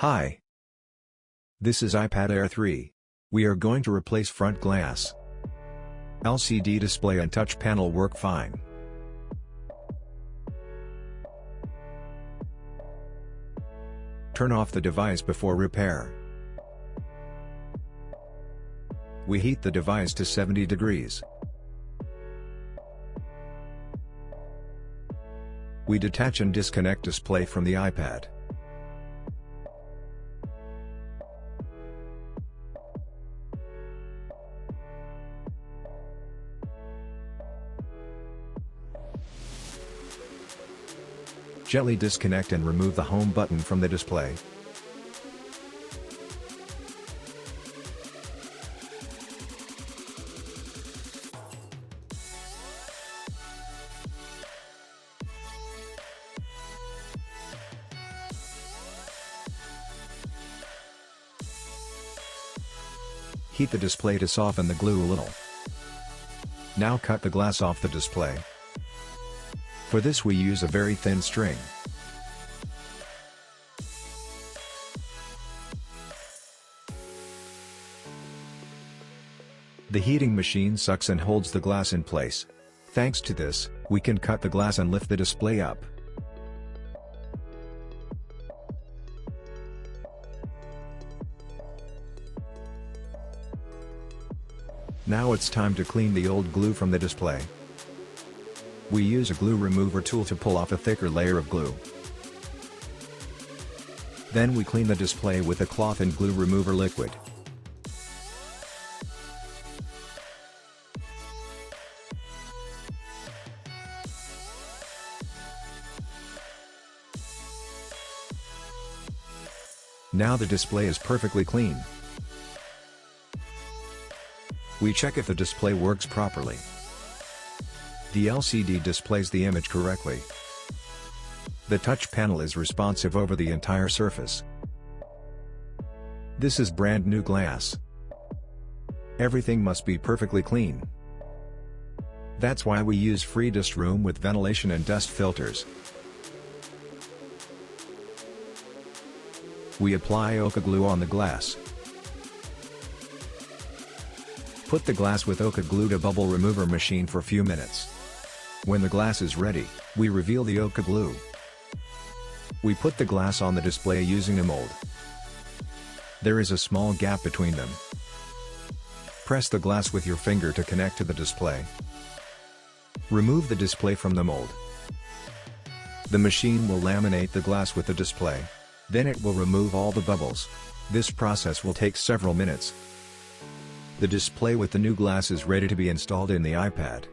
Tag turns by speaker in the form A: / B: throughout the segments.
A: Hi. This is iPad Air 3. We are going to replace front glass. LCD display and touch panel work fine. Turn off the device before repair. We heat the device to 70 degrees. We detach and disconnect display from the iPad. Gently disconnect and remove the home button from the display. Heat the display to soften the glue a little. Now cut the glass off the display. For this we use a very thin string. The heating machine sucks and holds the glass in place. Thanks to this, we can cut the glass and lift the display up. Now it's time to clean the old glue from the display. We use a glue remover tool to pull off a thicker layer of glue. Then we clean the display with a cloth and glue remover liquid. Now the display is perfectly clean. We check if the display works properly. The LCD displays the image correctly. The touch panel is responsive over the entire surface. This is brand new glass. Everything must be perfectly clean. That's why we use free dust room with ventilation and dust filters. We apply Oka glue on the glass. Put the glass with Oka glue to bubble remover machine for a few minutes. When the glass is ready, we reveal the Oka glue. We put the glass on the display using a mold. There is a small gap between them. Press the glass with your finger to connect to the display. Remove the display from the mold. The machine will laminate the glass with the display. Then it will remove all the bubbles. This process will take several minutes. The display with the new glass is ready to be installed in the iPad.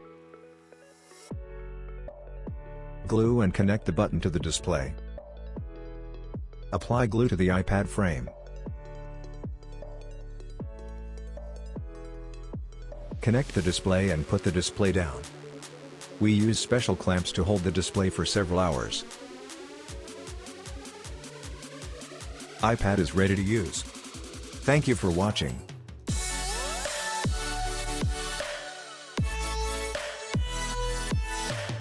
A: Glue and connect the button to the display. Apply glue to the iPad frame. Connect the display and put the display down. We use special clamps to hold the display for several hours. iPad is ready to use. Thank you for watching.